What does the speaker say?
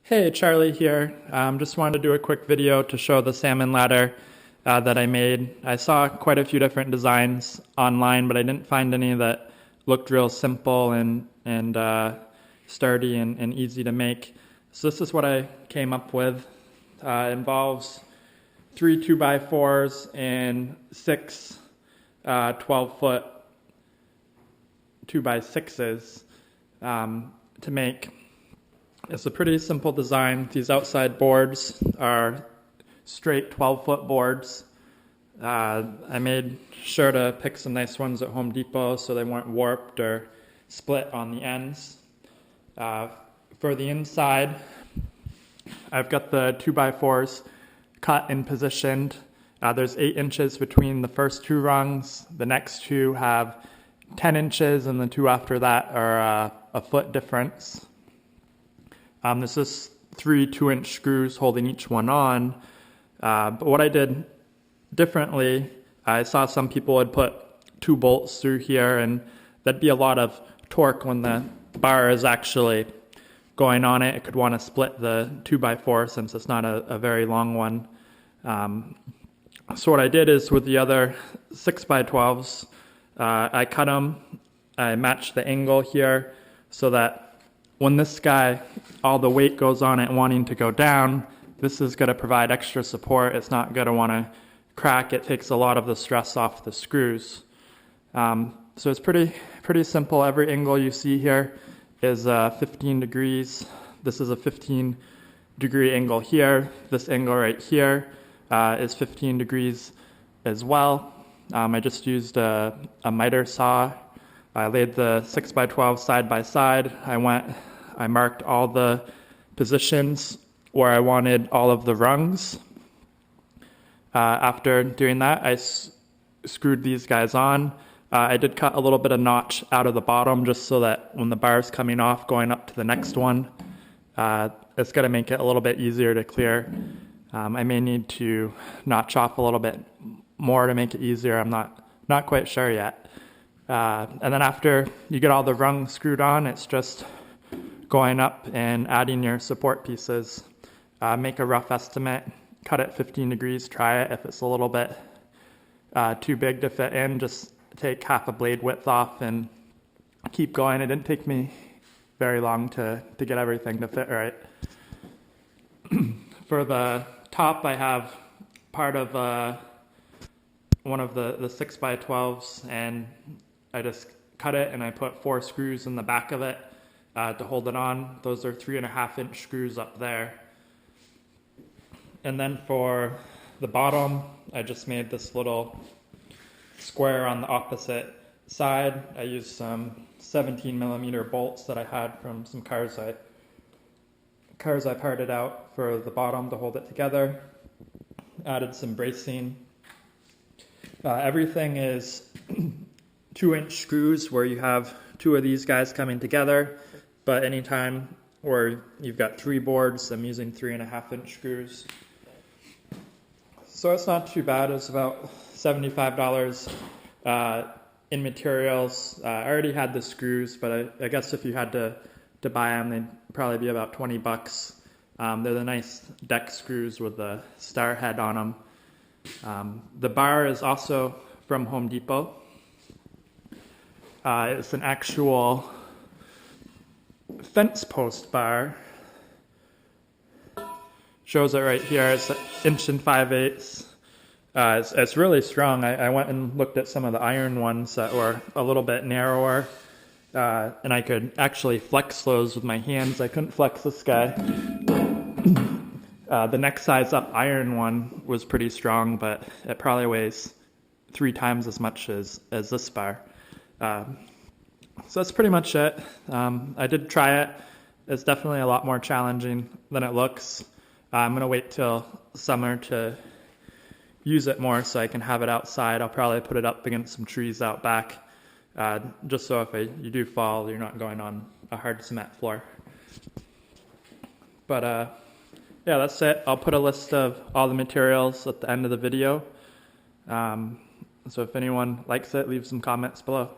Hey, Charlie here. Just wanted to do a quick video to show the salmon ladder that I made. I saw quite a few different designs online, but I didn't find any that looked real simple and sturdy and easy to make. So this is what I came up with. It involves 3 2x4s and 6 12-foot 2x6s to make. It's a pretty simple design. These outside boards are straight 12-foot boards. I made sure to pick some nice ones at Home Depot so they weren't warped or split on the ends. For the inside, I've got the 2x4s cut and positioned. There's 8 inches between the first 2 rungs. The next 2 have 10 inches, and the 2 after that are a foot difference. This is 3 2-inch screws holding each one on. But what I did differently, I saw some people would put 2 bolts through here, and that'd be a lot of torque when the bar is actually going on it. It could want to split the 2x4 since it's not a very long one. So what I did is with the other 6x12s, I cut them, I matched the angle here so that when this guy, all the weight goes on it wanting to go down, this is going to provide extra support. It's not going to want to crack. It takes a lot of the stress off the screws. So it's pretty simple. Every angle you see here is 15 degrees. This is a 15-degree angle here. This angle right here is 15 degrees as well. I just used a miter saw. I laid the 6x12 side by side. I marked all the positions where I wanted all of the rungs. After doing that, I screwed these guys on. I did cut a little bit of notch out of the bottom just so that when the bar's coming off, going up to the next one, it's going to make it a little bit easier to clear. I may need to notch off a little bit more to make it easier. I'm not quite sure yet. And then after you get all the rungs screwed on, it's just going up and adding your support pieces. Make a rough estimate, cut it 15 degrees, try it. If it's a little bit too big to fit in, just take half a blade width off and keep going. It didn't take me very long to get everything to fit right. For the top, I have part of one of the 6x12s, and I just cut it and I put 4 screws in the back of it to hold it on. Those are 3.5-inch screws up there. And then for the bottom, I just made this little square on the opposite side. I used some 17mm bolts that I had from some cars I parted out for the bottom to hold it together. Added some bracing. Everything is 2-inch screws where you have 2 of these guys coming together, but anytime where you've got 3 boards, I'm using 3.5-inch screws. So it's not too bad. It's about $75 in materials. I already had the screws, but I guess if you had to buy them, they'd probably be about 20 bucks. They're the nice deck screws with the star head on them. The bar is also from Home Depot. It's an actual fence post bar. Shows it right here. It's 1 5/8. It's really strong. I went and looked at some of the iron ones that were a little bit narrower, and I could actually flex those with my hands. I couldn't flex this guy. The next size up iron one was pretty strong, but it probably weighs 3 times as much as this bar. So that's pretty much it. I did try it. It's definitely a lot more challenging than it looks. I'm going to wait till summer to use it more so I can have it outside. I'll probably put it up against some trees out back, just so if you do fall, you're not going on a hard cement floor. But yeah, that's it. I'll put a list of all the materials at the end of the video. So if anyone likes it, leave some comments below.